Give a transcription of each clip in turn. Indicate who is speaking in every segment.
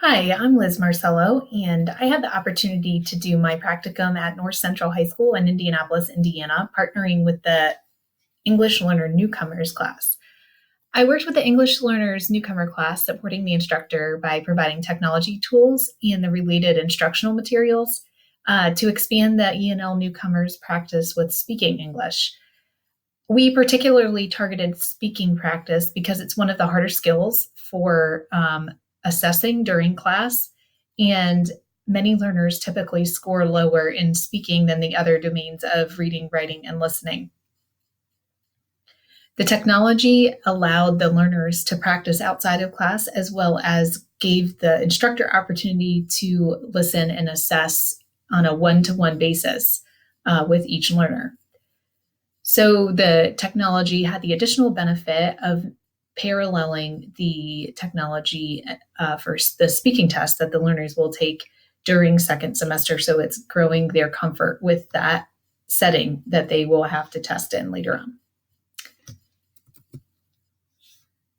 Speaker 1: Hi, I'm Liz Marcello, and I had the opportunity to do my practicum at North Central High School in Indianapolis, Indiana, partnering with the English Learner Newcomers class. I worked with the English Learners Newcomer class, supporting the instructor by providing technology tools and the related instructional materials to expand the ENL newcomers practice with speaking English. We particularly targeted speaking practice because it's one of the harder skills for assessing during class, and many learners typically score lower in speaking than the other domains of reading, writing, and listening. The technology allowed the learners to practice outside of class as well as gave the instructor opportunity to listen and assess on a one-to-one basis with each learner. So the technology had the additional benefit of paralleling the technology for the speaking test that the learners will take during second semester. So it's growing their comfort with that setting that they will have to test in later on.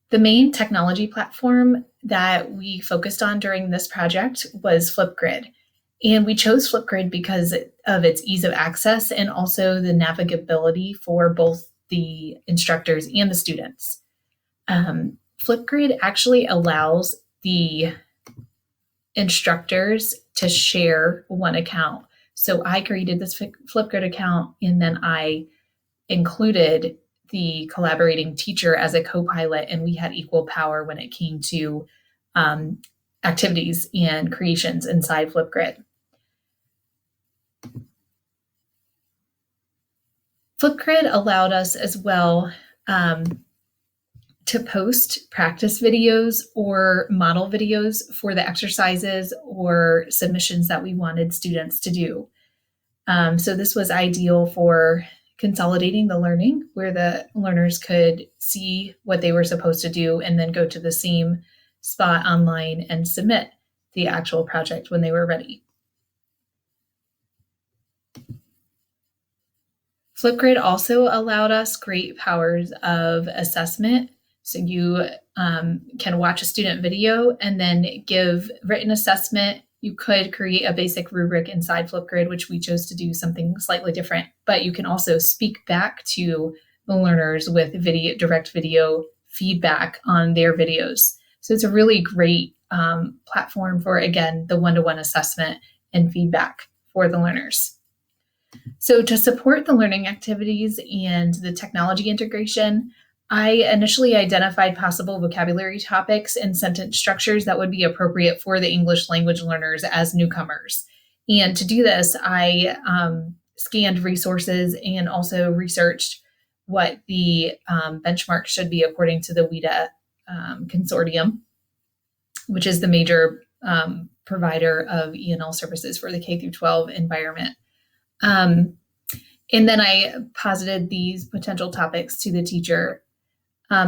Speaker 1: The main technology platform that we focused on during this project was Flipgrid. And we chose Flipgrid because of its ease of access and also the navigability for both the instructors and the students. Flipgrid actually allows the instructors to share one account. So I created this Flipgrid account, and then I included the collaborating teacher as a co-pilot, and we had equal power when it came to activities and creations inside Flipgrid. Flipgrid allowed us as well to post practice videos or model videos for the exercises or submissions that we wanted students to do. So this was ideal for consolidating the learning, where the learners could see what they were supposed to do and then go to the same spot online and submit the actual project when they were ready. Flipgrid also allowed us great powers of assessment. So you can watch a student video and then give written assessment. You could create a basic rubric inside Flipgrid, which we chose to do something slightly different, but you can also speak back to the learners with direct video feedback on their videos. So it's a really great platform for, again, the one-to-one assessment and feedback for the learners. So to support the learning activities and the technology integration, I initially identified possible vocabulary topics and sentence structures that would be appropriate for the English language learners as newcomers. And to do this, I scanned resources and also researched what the benchmark should be according to the WIDA consortium, which is the major provider of ENL services for the K-12 environment. And then I posited these potential topics to the teacher.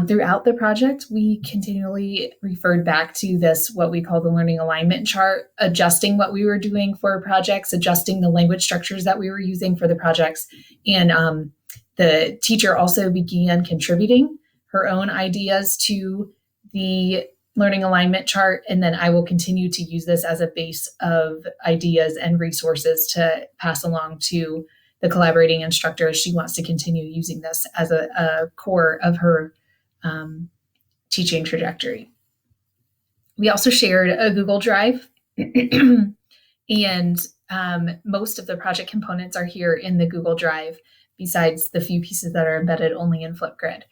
Speaker 1: Throughout the project, we continually referred back to this, what we call the learning alignment chart, adjusting what we were doing for projects, adjusting the language structures that we were using for the projects. And the teacher also began contributing her own ideas to the learning alignment chart. And then I will continue to use this as a base of ideas and resources to pass along to the collaborating instructor as she wants to continue using this as a core of her teaching trajectory. We also shared a Google Drive, and most of the project components are here in the Google Drive, besides the few pieces that are embedded only in Flipgrid.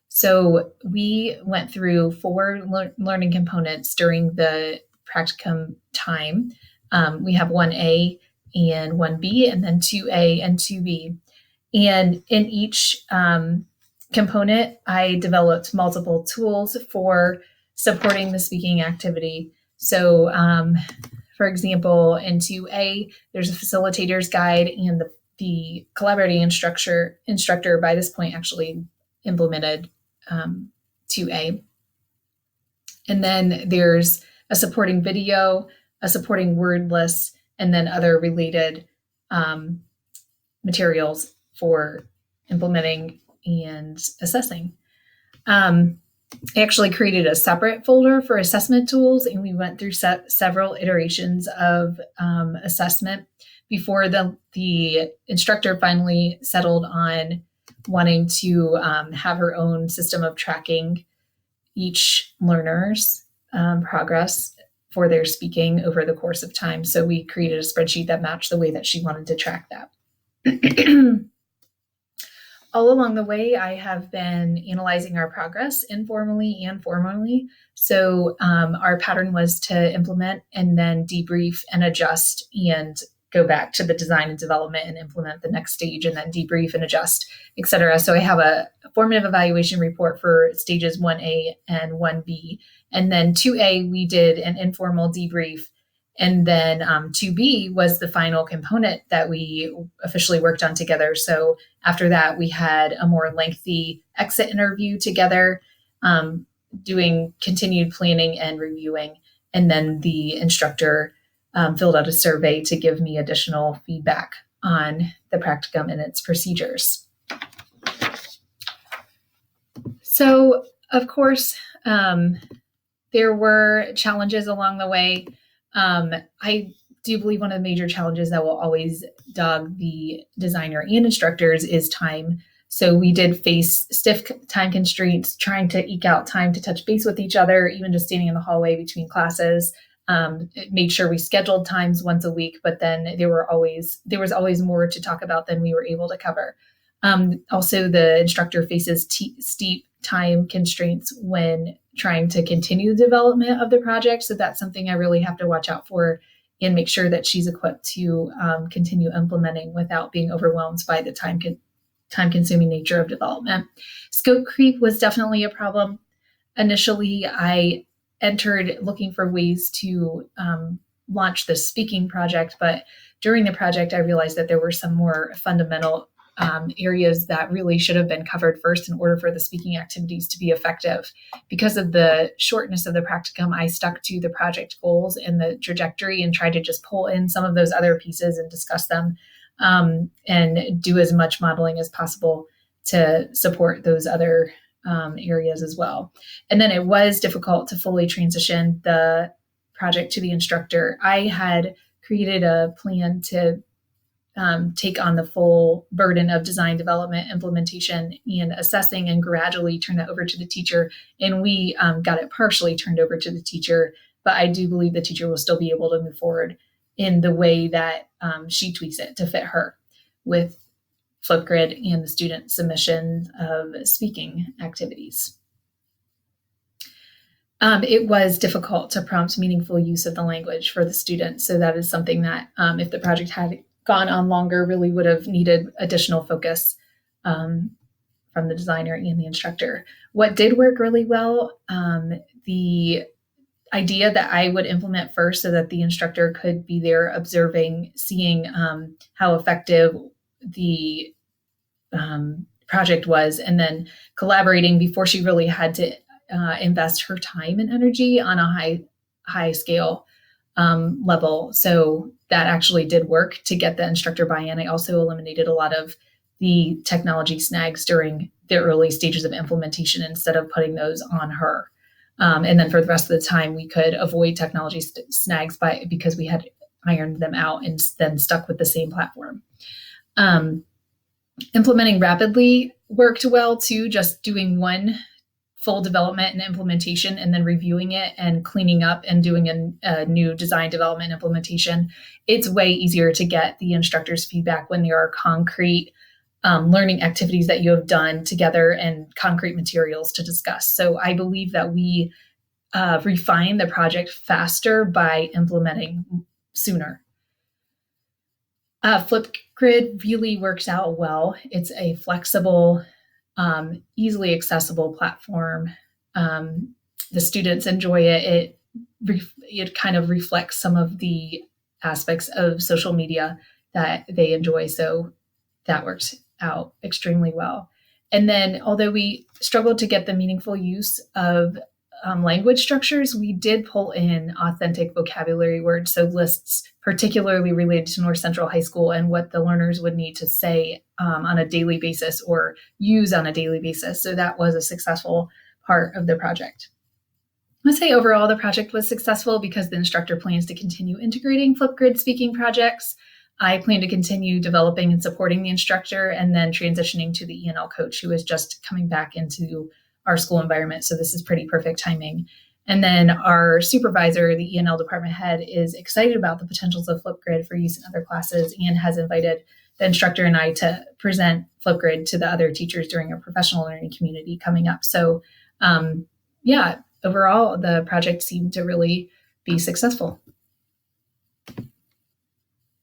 Speaker 1: So we went through 4 learning components during the practicum time. We have 1A and 1B, and then 2A and 2B. And in each component, I developed multiple tools for supporting the speaking activity. So, for example, in 2A, there's a facilitator's guide, and the collaborating instructor by this point actually implemented 2A. And then there's a supporting video, a supporting word list, and then other related materials for implementing and assessing. I actually created a separate folder for assessment tools, and we went through several iterations of assessment before the instructor finally settled on wanting to have her own system of tracking each learner's progress for their speaking over the course of time. So we created a spreadsheet that matched the way that she wanted to track that. All along the way, I have been analyzing our progress informally and formally. So our pattern was to implement and then debrief and adjust and go back to the design and development and implement the next stage and then debrief and adjust, et cetera. So I have a formative evaluation report for stages 1A and 1B. And then 2A, we did an informal debrief. And then 2B was the final component that we officially worked on together. So after that, we had a more lengthy exit interview together, doing continued planning and reviewing. And then the instructor filled out a survey to give me additional feedback on the practicum and its procedures. So, of course, there were challenges along the way. I do believe one of the major challenges that will always dog the designer and instructors is time. So we did face stiff time constraints, trying to eke out time to touch base with each other, even just standing in the hallway between classes. It made sure we scheduled times once a week, but then there was always more to talk about than we were able to cover. Also, the instructor faces steep time constraints when trying to continue the development of the project. So that's something I really have to watch out for and make sure that she's equipped to continue implementing without being overwhelmed by the time-consuming nature of development. Scope creep was definitely a problem. Initially, I entered looking for ways to launch the speaking project, but during the project, I realized that there were some more fundamental areas that really should have been covered first in order for the speaking activities to be effective. Because of the shortness of the practicum, I stuck to the project goals and the trajectory and tried to just pull in some of those other pieces and discuss them and do as much modeling as possible to support those other areas as well. And then it was difficult to fully transition the project to the instructor. I had created a plan to take on the full burden of design, development, implementation, and assessing, and gradually turn that over to the teacher. And we got it partially turned over to the teacher, but I do believe the teacher will still be able to move forward in the way that she tweaks it to fit her with Flipgrid and the student submission of speaking activities. It was difficult to prompt meaningful use of the language for the students. So that is something that if the project had gone on longer, really would have needed additional focus from the designer and the instructor. What did work really well, the idea that I would implement first so that the instructor could be there observing, seeing how effective the project was, and then collaborating before she really had to invest her time and energy on a high scale level. So that actually did work to get the instructor buy-in. I also eliminated a lot of the technology snags during the early stages of implementation instead of putting those on her. And then for the rest of the time, we could avoid technology snags because we had ironed them out and then stuck with the same platform. Implementing rapidly worked well too, just doing one full development and implementation and then reviewing it and cleaning up and doing a new design, development, implementation. It's way easier to get the instructor's feedback when there are concrete learning activities that you have done together and concrete materials to discuss. So I believe that we refine the project faster by implementing sooner. Flipgrid really works out well. It's a flexible, easily accessible platform. The students enjoy it. It kind of reflects some of the aspects of social media that they enjoy. So that works out extremely well. And then, although we struggled to get the meaningful use of language structures, we did pull in authentic vocabulary words, so lists particularly related to North Central High School and what the learners would need to say on a daily basis or use on a daily basis. So that was a successful part of the project. I would say overall the project was successful because the instructor plans to continue integrating Flipgrid speaking projects. I plan to continue developing and supporting the instructor and then transitioning to the ENL coach who is just coming back into our school environment. So this is pretty perfect timing. And then our supervisor, the ENL department head, is excited about the potentials of Flipgrid for use in other classes and has invited the instructor and I to present Flipgrid to the other teachers during a professional learning community coming up. So overall, the project seemed to really be successful.